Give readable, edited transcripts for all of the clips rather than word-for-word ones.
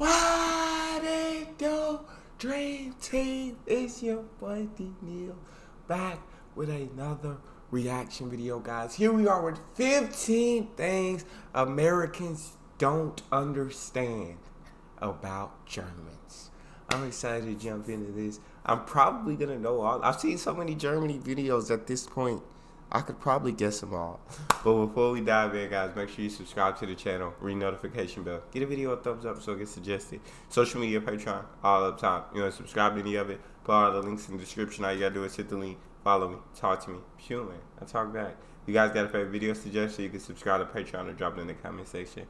What it do, Dream Team? It's your boy Neal back with another reaction video, guys. Here we are with 15 things Americans don't understand about Germans. I'm excited to jump into this. I'm probably gonna know all. I've seen so many Germany videos at this point. I could probably guess them all. But before we dive in, guys, make sure you subscribe to the channel, ring notification bell, get a video a thumbs up so it gets suggested. Social media, Patreon, all up top. You know, subscribe to any of it. Put all the links in the description. All you gotta do is hit the link, follow me, talk to me. Shoot, man, I talk back. If you guys got a favorite video suggestion, you can subscribe to Patreon or drop it in the comment section.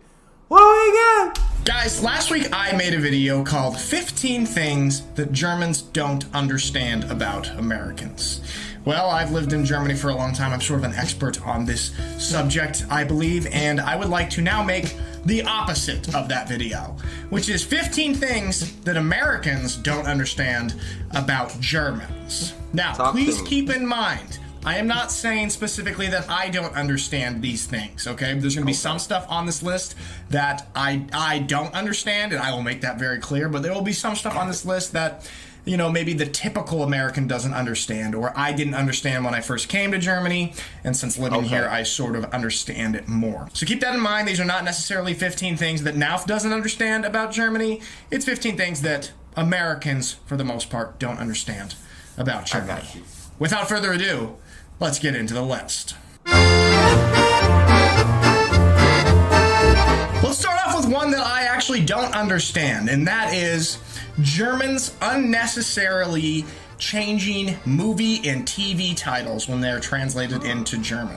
What do we got? Guys, last week I made a video called 15 Things That Germans Don't Understand About Americans. Well, I've lived in Germany for a long time. I'm sort of an expert on this subject, I believe, and I would like to now make the opposite of that video, which is 15 things that Americans don't understand about Germans. Now, please keep in mind, I am not saying specifically that I don't understand these things, okay? There's going to be some stuff on this list that I don't understand, and I will make that very clear, but there will be some stuff on this list that, you know, maybe the typical American doesn't understand, or I didn't understand when I first came to Germany, and since living here, I sort of understand it more. So keep that in mind. These are not necessarily 15 things that Nauf doesn't understand about Germany. It's 15 things that Americans, for the most part, don't understand about Germany. I got you. Without further ado, let's get into the list. Let's start off with one that I actually don't understand, and that is Germans unnecessarily changing movie and TV titles when they're translated into German.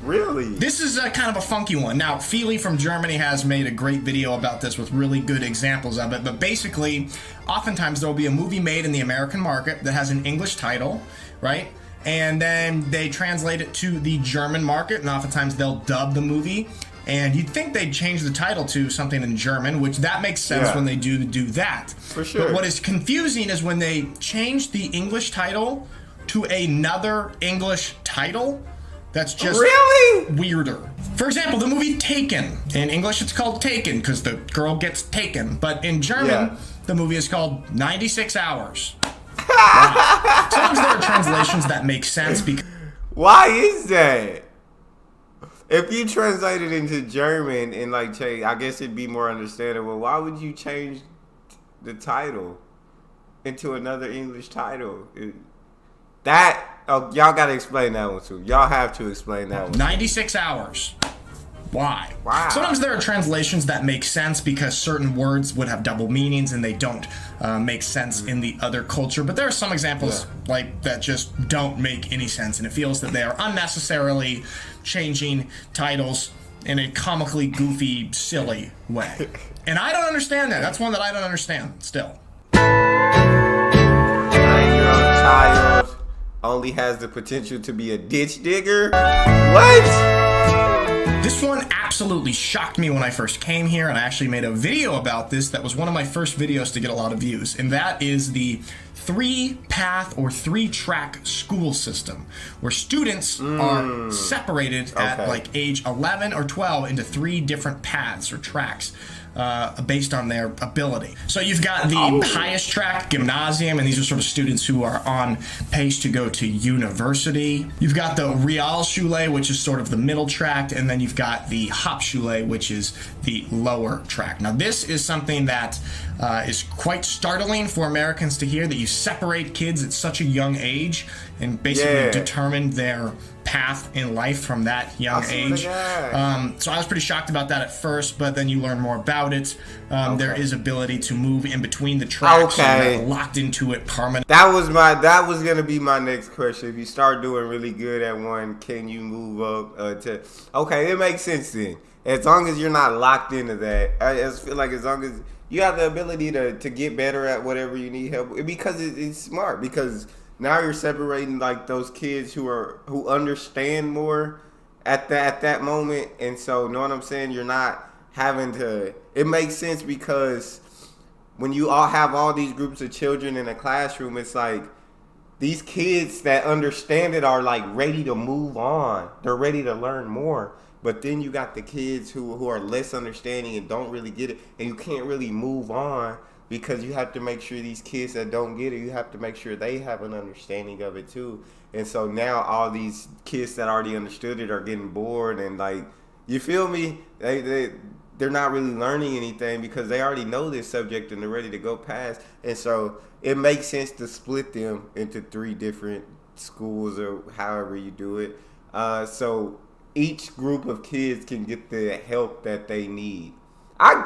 Really? This is a kind of a funky one. Now, Feely from Germany has made a great video about this with really good examples of it, but basically, oftentimes there will be a movie made in the American market that has an English title, right? And then they translate it to the German market, and oftentimes they'll dub the movie. And you'd think they'd change the title to something in German, which that makes sense when they do that. For sure. But what is confusing is when they change the English title to another English title. That's just weirder. For example, the movie Taken. In English, it's called Taken because the girl gets taken. But in German, the movie is called 96 Hours. Wow. Sometimes there are translations that make sense because... Why is that? If you translate it into German and like change, I guess it'd be more understandable. Why would you change the title into another English title? Y'all gotta explain that one too. Y'all have to explain that one. 96 Hours. Why? Wow. Sometimes there are translations that make sense because certain words would have double meanings and they don't make sense in the other culture. But there are some examples like that just don't make any sense, and it feels that they are unnecessarily changing titles in a comically goofy, silly way. And I don't understand that. That's one that I don't understand still. 9-year-old child only has the potential to be a ditch digger? What? This one absolutely shocked me when I first came here, and I actually made a video about this that was one of my first videos to get a lot of views, and that is the 3-path or 3-track school system, where students are separated at like age 11 or 12 into 3 different paths or tracks. Based on their ability. So you've got the highest track, gymnasium, and these are sort of students who are on pace to go to university. You've got the Realschule, which is sort of the middle track, and then you've got the Hauptschule, which is the lower track. Now this is something that is quite startling for Americans to hear, that you separate kids at such a young age and basically determine their path in life from that young age. So I was pretty shocked about that at first, but then you learn more about it. There is ability to move in between the tracks. So you're not locked into it permanently. That was gonna be my next question. If you start doing really good at one, can you move up to? Okay, it makes sense then. As long as you're not locked into that, I just feel like as long as you have the ability to get better at whatever you need help, because it's smart. Because now you're separating like those kids who understand more at that moment, and so know what I'm saying. You're not having to. It makes sense because when you all have all these groups of children in a classroom, it's like these kids that understand it are like ready to move on. They're ready to learn more. But then you got the kids who are less understanding and don't really get it, and you can't really move on because you have to make sure these kids that don't get it, you have to make sure they have an understanding of it too. And so now all these kids that already understood it are getting bored, and like, you feel me? They're not really learning anything because they already know this subject and they're ready to go past. And so it makes sense to split them into 3 different schools or however you do it. So each group of kids can get the help that they need. I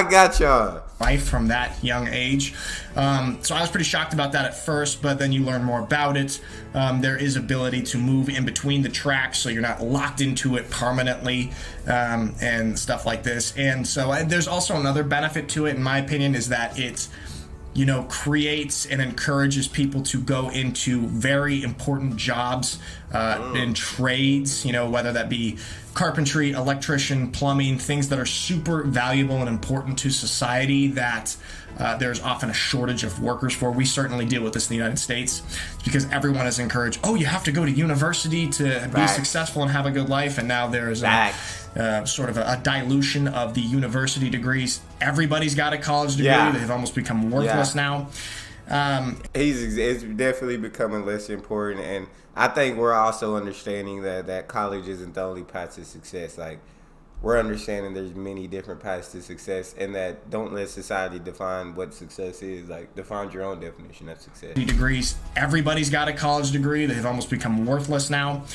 got y'all. Life from that young age. So I was pretty shocked about that at first, but then you learn more about it. There is ability to move in between the tracks, so you're not locked into it permanently, and stuff like this. And so there's also another benefit to it, in my opinion, is that it's, you know, creates and encourages people to go into very important jobs in trades, you know, whether that be carpentry, electrician, plumbing, things that are super valuable and important to society that there's often a shortage of workers for. We certainly deal with this in the United States because everyone is encouraged, oh, you have to go to university to be successful and have a good life. And now there's sort of a dilution of the university degrees. Everybody's got a college degree. They've almost become worthless now. It's definitely becoming less important, and I think we're also understanding that college isn't the only path to success. Like, we're understanding there's many different paths to success, and that don't let society define what success is. Like, define your own definition of success. Degrees. Everybody's got a college degree. They've almost become worthless now.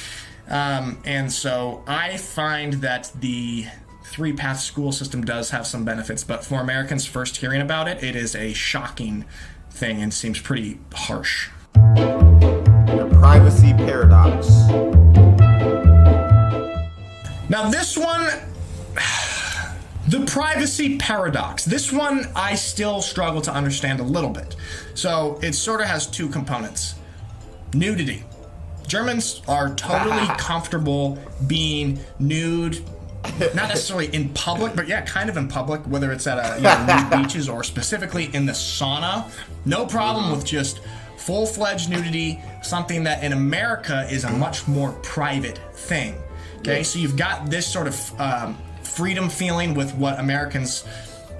And so I find that the 3-path school system does have some benefits, but for Americans first hearing about it, it is a shocking thing and seems pretty harsh. The privacy paradox. Now this one, the privacy paradox. This one I still struggle to understand a little bit. So it sort of has 2 components. Nudity. Germans are totally comfortable being nude, not necessarily in public, but yeah, kind of in public, whether it's at nude beaches or specifically in the sauna. No problem with just full-fledged nudity, something that in America is a much more private thing. Okay, so you've got this sort of freedom feeling with what Americans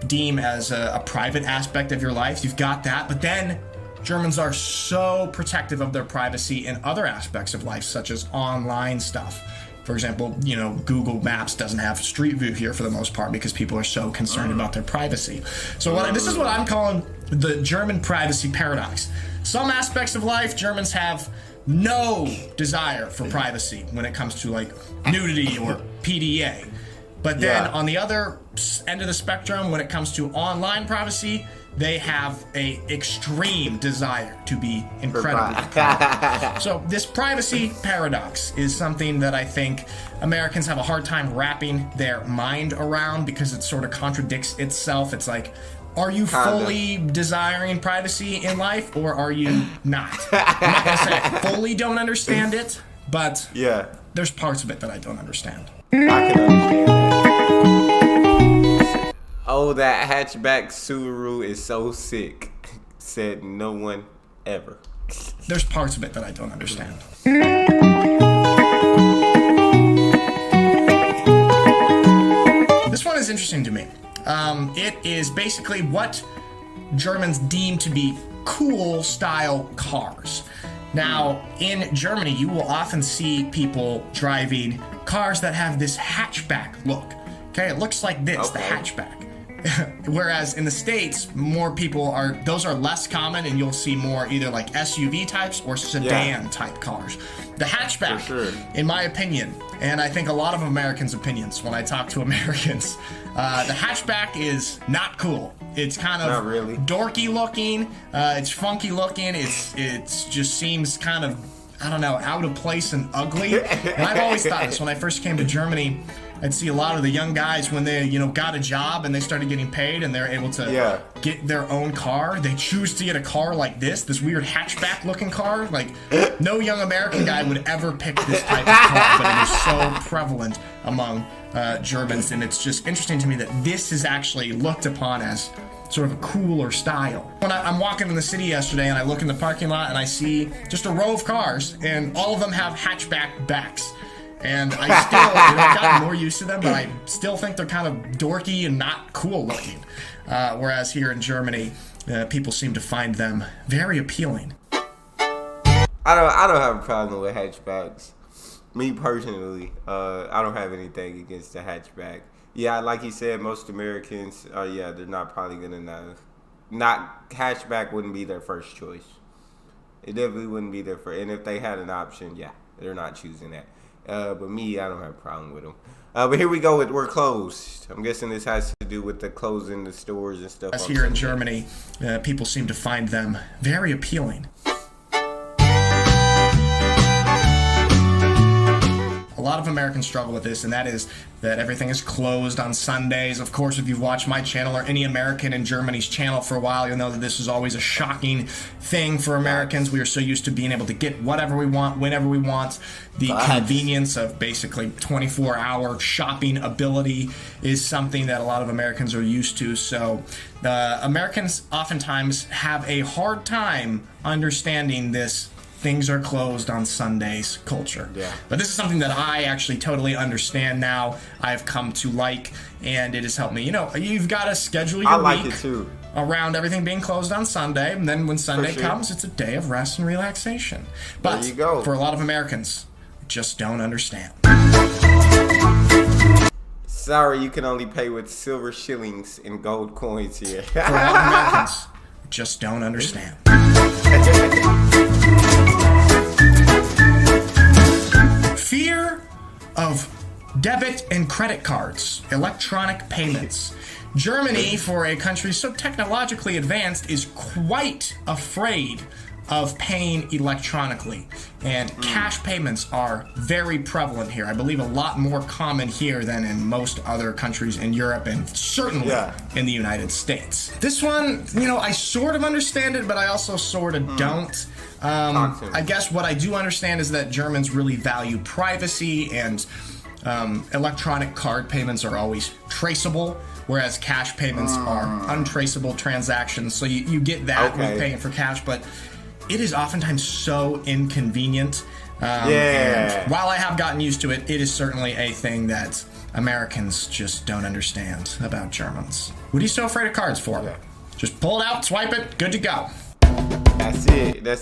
deem as a private aspect of your life. You've got that, but then Germans are so protective of their privacy in other aspects of life, such as online stuff. For example, you know, Google Maps doesn't have Street View here for the most part because people are so concerned about their privacy. So this is what I'm calling the German privacy paradox. Some aspects of life, Germans have no desire for privacy when it comes to like nudity or PDA. But then on the other end of the spectrum, when it comes to online privacy, they have a extreme desire to be incredibly private. So this privacy paradox is something that I think Americans have a hard time wrapping their mind around because it sort of contradicts itself. It's like, are you fully desiring privacy in life, or are you not? I'm not going to say I fully don't understand it, but there's parts of it that I don't understand. I can understand that. Oh, that hatchback Subaru is so sick. Said no one ever. There's parts of it that I don't understand. This one is interesting to me. It is basically what Germans deem to be cool style cars. Now, in Germany, you will often see people driving cars that have this hatchback look. Okay, it looks like this, the hatchback. Whereas in the States, more people those are less common, and you'll see more either like SUV types or sedan type cars. The hatchback, in my opinion, and I think a lot of Americans' opinions when I talk to Americans, the hatchback is not cool. It's kind of dorky looking, it's funky looking, it's just seems kind of, I don't know, out of place and ugly. And I've always thought this when I first came to Germany. I'd see a lot of the young guys when they, got a job and they started getting paid and they're able to get their own car. They choose to get a car like this weird hatchback-looking car. Like, no young American guy would ever pick this type of car, but it is so prevalent among Germans, and it's just interesting to me that this is actually looked upon as sort of a cooler style. When I'm walking in the city yesterday and I look in the parking lot and I see just a row of cars and all of them have hatchback backs. And I still, I've gotten more used to them, but I still think they're kind of dorky and not cool looking. Whereas here in Germany, people seem to find them very appealing. I don't have a problem with hatchbacks. Me personally, I don't have anything against the hatchback. Yeah, like you said, most Americans, they're not probably gonna not hatchback wouldn't be their first choice. It definitely wouldn't be their first. And if they had an option, yeah, they're not choosing that. But me, I don't have a problem with them. But here we go with we're closed. I'm guessing this has to do with the closing the stores and stuff. As here in Germany, people seem to find them very appealing. A lot of Americans struggle with this, and that is that everything is closed on Sundays. Of course, if you've watched my channel or any American in Germany's channel for a while, you'll know that this is always a shocking thing for Americans. We are so used to being able to get whatever we want, whenever we want. The convenience of basically 24-hour shopping ability is something that a lot of Americans are used to. So Americans oftentimes have a hard time understanding this things are closed on Sundays culture. Yeah. But this is something that I actually totally understand now. I've come to like, and it has helped me. You know, you've got to schedule your like week it too. Around everything being closed on Sunday, and then when Sunday sure. comes, it's a day of rest and relaxation. But there you go. For a lot of Americans, just don't understand. Sorry, you can only pay with silver shillings and gold coins here. For a lot of Americans, just don't understand. Fear of debit and credit cards, electronic payments. Germany, for a country so technologically advanced, is quite afraid of paying electronically. And cash payments are very prevalent here. I believe a lot more common here than in most other countries in Europe and certainly in the United States. This one, you know, I sort of understand it, but I also sort of don't. I guess what I do understand is that Germans really value privacy, and electronic card payments are always traceable, whereas cash payments are untraceable transactions. So you get that with paying for cash, but it is oftentimes so inconvenient. And while I have gotten used to it, it is certainly a thing that Americans just don't understand about Germans. What are you so afraid of cards for? Yeah. Just pull it out, swipe it, good to go. That's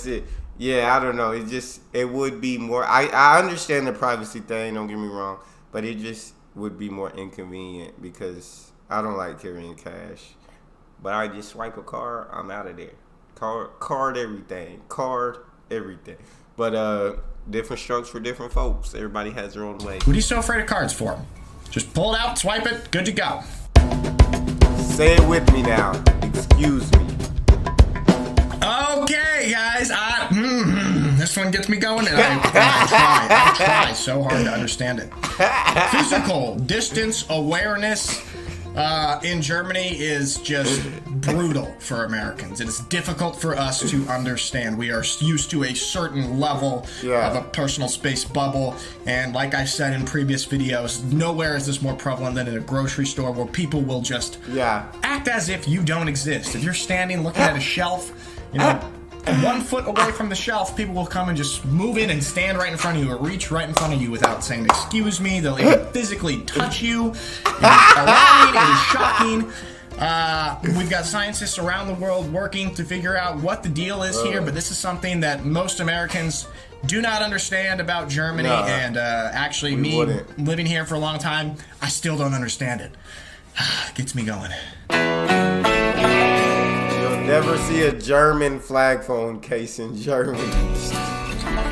it. Yeah, I don't know. It would be more. I understand the privacy thing, don't get me wrong, but it just would be more inconvenient because I don't like carrying cash. But I just swipe a card, I'm out of there. Card everything. But different strokes for different folks. Everybody has their own way. What are you so afraid of cards for? Just pull it out, swipe it, good to go. Say it with me now. Excuse me. Okay, guys, this one gets me going, and I try so hard to understand it. Physical distance awareness in Germany is just brutal for Americans. It is difficult for us to understand. We are used to a certain level of a personal space bubble, and like I said in previous videos, nowhere is this more prevalent than in a grocery store where people will just act as if you don't exist. If you're standing looking at a shelf, you know, 1 foot away from the shelf, people will come and just move in and stand right in front of you or reach right in front of you without saying, excuse me. They'll even physically touch you. It is alarming. It is shocking. We've got scientists around the world working to figure out what the deal is here, but this is something that most Americans do not understand about Germany, and actually me living here for a long time, I still don't understand it. Gets me going. Never see a German flag phone case in Germany.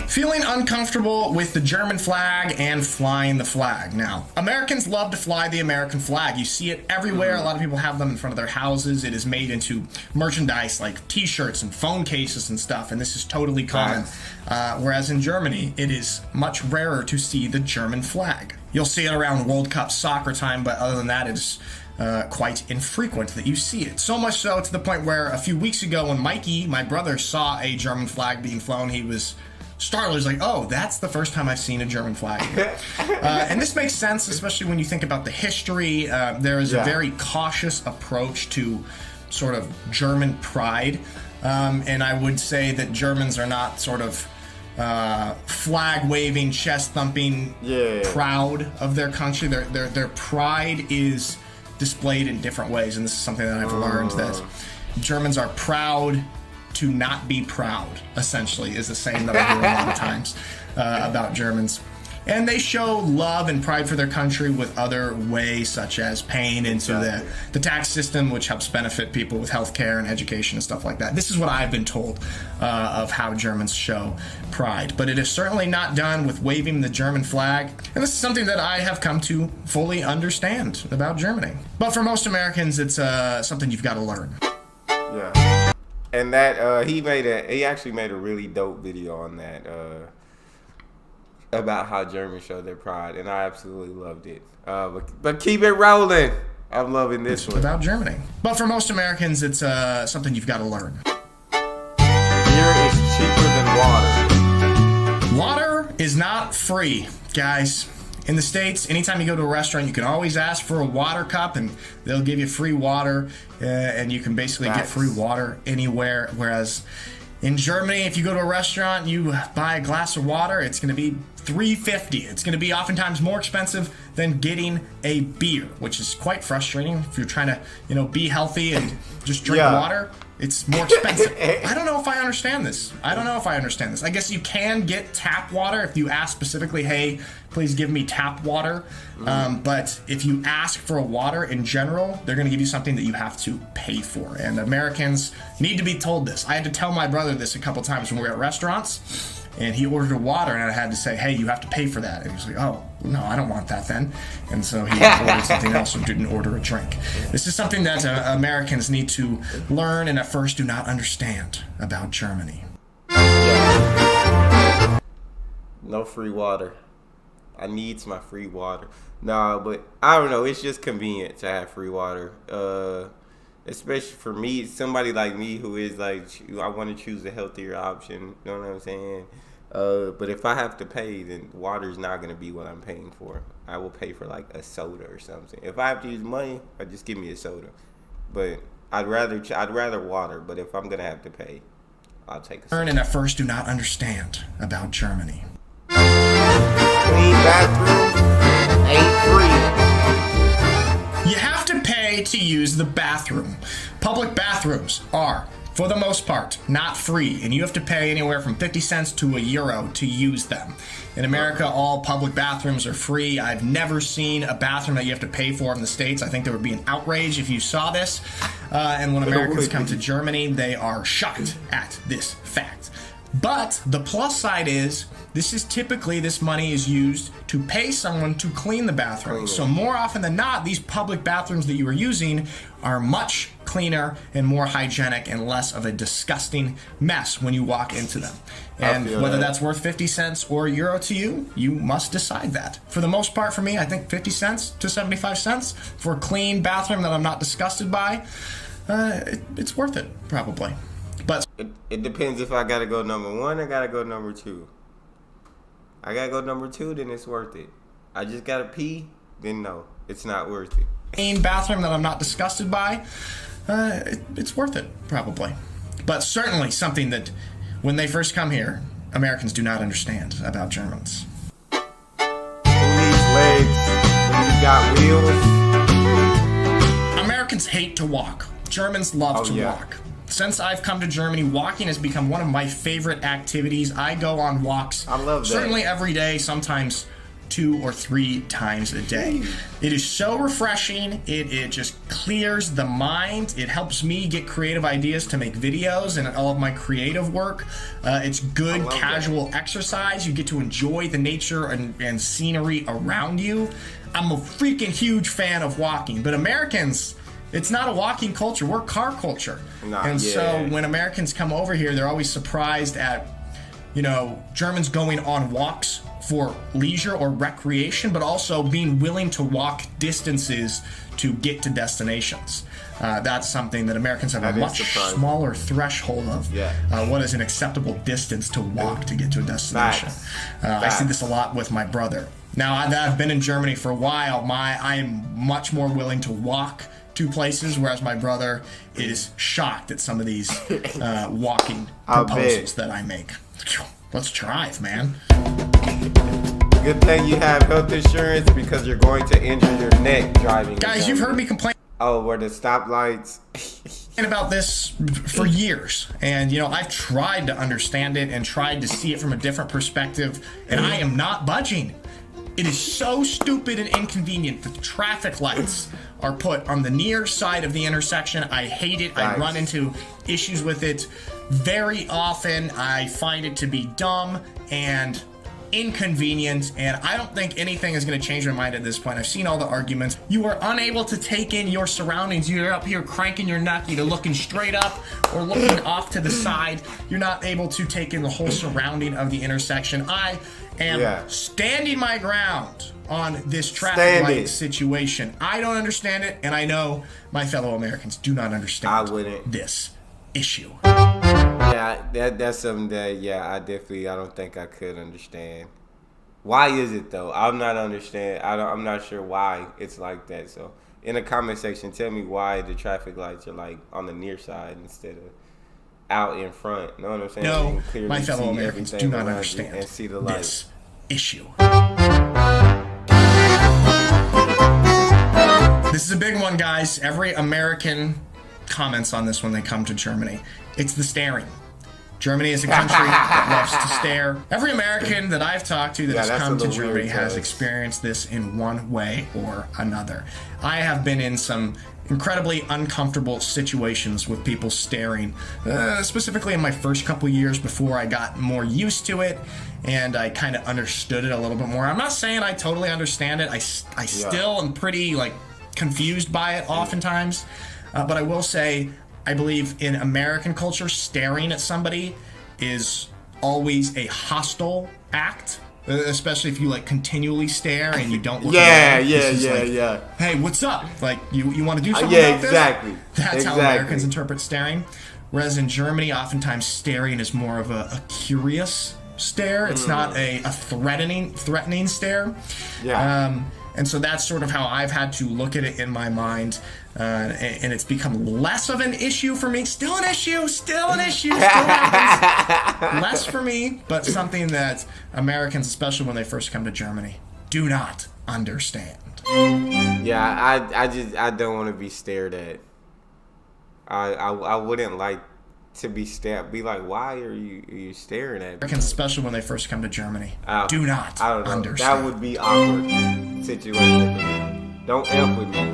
Feeling uncomfortable with the German flag and flying the flag. Now, Americans love to fly the American flag. You see it everywhere. A lot of people have them in front of their houses. It is made into merchandise like t-shirts and phone cases and stuff, and this is totally common. Whereas in Germany, it is much rarer to see the German flag. You'll see it around World Cup soccer time, but other than that, it is quite infrequent that you see it. So much so to the point where a few weeks ago when Mikey, my brother, saw a German flag being flown, he was startled. He's like, oh, that's the first time I've seen a German flag here. And this makes sense, especially when you think about the history. There is a very cautious approach to sort of German pride. And I would say that Germans are not sort of flag waving, chest thumping, proud of their country. Their pride is displayed in different ways, and this is something that I've learned, that Germans are proud to not be proud, essentially, is the saying that I hear a lot of times about Germans. And they show love and pride for their country with other ways, such as paying into the tax system, which helps benefit people with healthcare and education and stuff like that. This is what I've been told of how Germans show pride. But it is certainly not done with waving the German flag. And this is something that I have come to fully understand about Germany. But for most Americans, it's something you've got to learn. Yeah. And that he actually made a really dope video on that. About how Germans show their pride, and I absolutely loved it. But keep it rolling. I'm loving this one. About Germany. But for most Americans, it's something you've got to learn. Beer is cheaper than water. Water is not free, guys. In the States, anytime you go to a restaurant, you can always ask for a water cup, and they'll give you free water, and you can basically get free water anywhere. Whereas in Germany, if you go to a restaurant, you buy a glass of water, it's going to be $3.50. It's going to be oftentimes more expensive than getting a beer, which is quite frustrating if you're trying to, be healthy and just drink water. It's more expensive. I don't know if I understand this. I guess you can get tap water if you ask specifically, hey, please give me tap water. But if you ask for a water in general, they're going to give you something that you have to pay for. And Americans need to be told this. I had to tell my brother this a couple times when we were at restaurants. And he ordered a water, and I had to say, hey, you have to pay for that. And he was like, oh, no, I don't want that then. And so he ordered something else and didn't order a drink. This is something that Americans need to learn and at first do not understand about Germany. No free water. I needs my free water. No, but I don't know. It's just convenient to have free water. Especially for me, somebody like me who is like, I want to choose a healthier option. You know what I'm saying? But if I have to pay, then water's not going to be what I'm paying for. I will pay for like a soda or something. If I have to use money, just give me a soda. But I'd rather water. But if I'm going to have to pay, I'll take a soda. Learn and at first do not understand about Germany. Clean bathroom ain't free. You have to pay to use the bathroom. Public bathrooms are, for the most part, not free, and you have to pay anywhere from 50 cents to €1 to use them. In America, all public bathrooms are free. I've never seen a bathroom that you have to pay for in the States. I think there would be an outrage if you saw this. And when Americans come to Germany, they are shocked at this fact. But the plus side is, this money is used to pay someone to clean the bathroom. So more often than not, these public bathrooms that you are using are much cleaner and more hygienic and less of a disgusting mess when you walk into them. And whether that's worth 50 cents or €1 to you, you must decide that. For the most part for me, I think 50 cents to 75 cents for a clean bathroom that I'm not disgusted by, it's worth it, probably. But it depends if I gotta go number 1 or gotta go number 2. I gotta go number 2, then it's worth it. I just gotta pee, then no, it's not worth it. Clean bathroom that I'm not disgusted by, it's worth it, probably. But certainly something that, when they first come here, Americans do not understand about Germans. Who needs legs when you got wheels? Americans hate to walk. Germans love to walk. Since I've come to Germany, walking has become one of my favorite activities. I go on walks. I love that. Certainly every day, sometimes 2 or 3 times a day. It is so refreshing. It just clears the mind. It helps me get creative ideas to make videos and all of my creative work. It's good casual exercise. You get to enjoy the nature and scenery around you. I'm a freaking huge fan of walking, but Americans, it's not a walking culture. We're car culture. So when Americans come over here, they're always surprised at, Germans going on walks for leisure or recreation, but also being willing to walk distances to get to destinations. That's something that Americans have a much smaller threshold of. What is an acceptable distance to walk to get to a destination? I see this a lot with my brother. Now that I've been in Germany for a while, I am much more willing to walk to places, whereas my brother is shocked at some of these walking proposals that I make. let's drive, man. Good thing you have health insurance because you're going to injure your neck driving. Guys, you've heard me complain. Oh, where the stoplights? About this for years, and you know, I've tried to understand it and tried to see it from a different perspective, and I am not budging. It is so stupid and inconvenient that the traffic lights are put on the near side of the intersection. I hate it. I run into issues with it very often. I find it to be dumb and inconvenient, and I don't think anything is going to change my mind at this point. I've seen all the arguments. You are unable to take in your surroundings. You're up here cranking your neck, either looking straight up or looking off to the side. You're not able to take in the whole surrounding of the intersection. I am standing my ground on this traffic light situation. I don't understand it, and I know my fellow Americans do not understand this issue. Yeah, that's something that, I don't think I could understand. Why is it though? I'm not sure why it's like that. So in the comment section, tell me why the traffic lights are like on the near side instead of out in front. You know what I'm saying? No, my fellow Americans do not understand and see the this issue. This is a big one, guys. Every American comments on this when they come to Germany. It's the staring. Germany is a country that loves to stare. Every American that I've talked to that has come to Germany has experienced this in one way or another. I have been in some incredibly uncomfortable situations with people staring, specifically in my first couple years before I got more used to it and I kind of understood it a little bit more. I'm not saying I totally understand it. I still am pretty confused by it oftentimes, but I will say I believe in American culture, staring at somebody is always a hostile act, especially if you continually stare and you don't look away. Yeah. Hey, what's up? You want to do something about exactly. this? That's how Americans interpret staring. Whereas in Germany, oftentimes staring is more of a curious stare. It's not a threatening stare. Yeah. And so that's sort of how I've had to look at it in my mind. And it's become less of an issue for me. Still an issue, still happens. Less for me, but something that Americans, especially when they first come to Germany, do not understand. Yeah, I don't want to be stared at. I wouldn't like to be stared. Be like, why are you staring at me? Americans, especially when they first come to Germany, do not understand. That would be awkward situation for me. Don't F with me.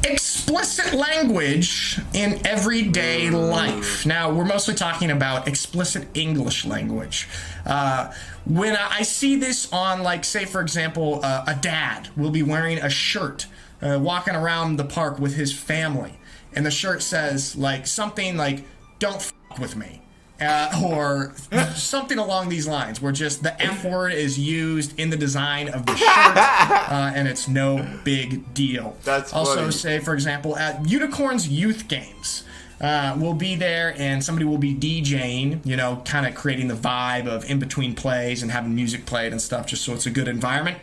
Explicit language in everyday life. Now, we're mostly talking about explicit English language. When I see this on, say, for example, a dad will be wearing a shirt, walking around the park with his family, and the shirt says, something like, "Don't f*** with me." Or something along these lines, where just the F word is used in the design of the shirt, and it's no big deal. That's also funny. Say, for example, at Unicorns Youth Games, we'll be there and somebody will be DJing, kind of creating the vibe of in between plays and having music played and stuff, just so it's a good environment.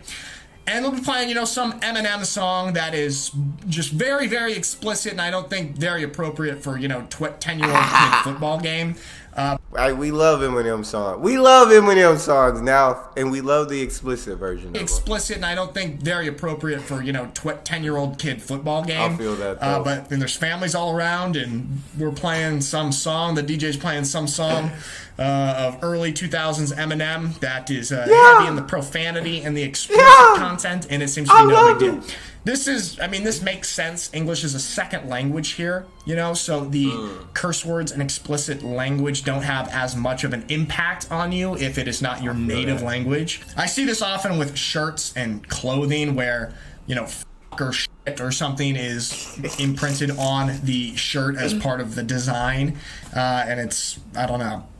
And they'll be playing, some Eminem song that is just very, very explicit, and I don't think very appropriate for, 10-year-old kid football game. We love Eminem songs. We love Eminem songs now, and we love the explicit version. Explicit, and I don't think very appropriate for 10-year-old kid football game. I feel that. Though. But then there's families all around, and we're playing some song. The DJ's playing some song of early 2000s Eminem that is heavy in the profanity and the explicit content, and it seems to be no big deal. This makes sense. English is a second language here, so the curse words and explicit language don't have as much of an impact on you if it is not your native language. I see this often with shirts and clothing where, f*** or shit or something is imprinted on the shirt as part of the design, and it's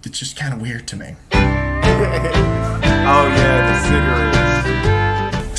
just kind of weird to me. Oh yeah, the cigarettes.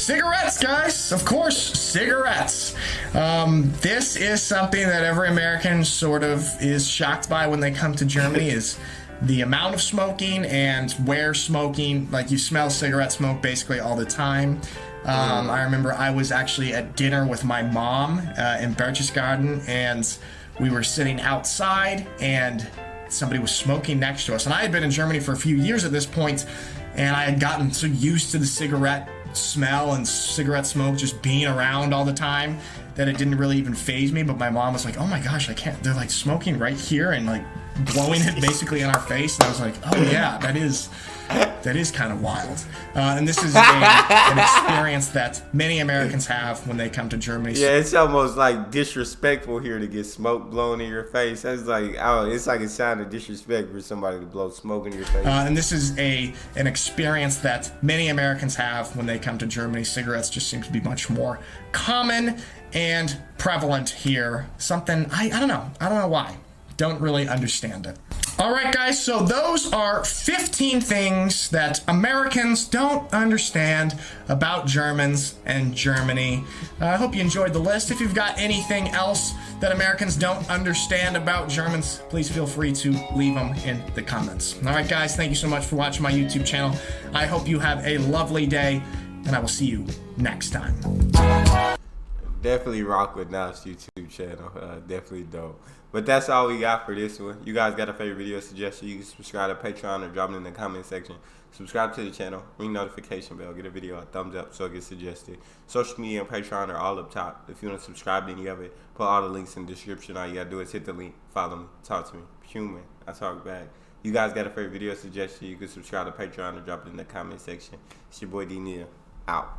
Cigarettes, guys! Of course, cigarettes. This is something that every American sort of is shocked by when they come to Germany, is the amount of smoking and where smoking. You smell cigarette smoke basically all the time. I remember I was actually at dinner with my mom in Berchtesgaden, and we were sitting outside, and somebody was smoking next to us. And I had been in Germany for a few years at this point, and I had gotten so used to the cigarette smell and cigarette smoke just being around all the time that it didn't really even faze me. But my mom was like, oh my gosh, I can't, they're like smoking right here and like blowing it basically in our face. And I was like, oh yeah, that is kind of wild. And this is an experience that many Americans have when they come to Germany. Yeah, it's almost like disrespectful here to get smoke blown in your face. That's like, oh, it's like a sign of disrespect for somebody to blow smoke in your face. And this is an experience that many Americans have when they come to Germany. Cigarettes just seem to be much more common and prevalent here. Something, I don't know why. Don't really understand it. All right, guys, so those are 15 things that Americans don't understand about Germans and Germany. I hope you enjoyed the list. If you've got anything else that Americans don't understand about Germans, please feel free to leave them in the comments. All right, guys, thank you so much for watching my YouTube channel. I hope you have a lovely day, and I will see you next time. Definitely rock with Neal's YouTube channel. Definitely dope. But that's all we got for this one. You guys got a favorite video suggestion, you can subscribe to Patreon or drop it in the comment section. Subscribe to the channel, ring notification bell, get a video a thumbs up so it gets suggested. Social media and Patreon are all up top. If you want to subscribe to any of it, put all the links in the description. All you gotta do is hit the link, follow me, talk to me. Human, I talk back. You guys got a favorite video suggestion, you can subscribe to Patreon or drop it in the comment section. It's your boy D Neal, out.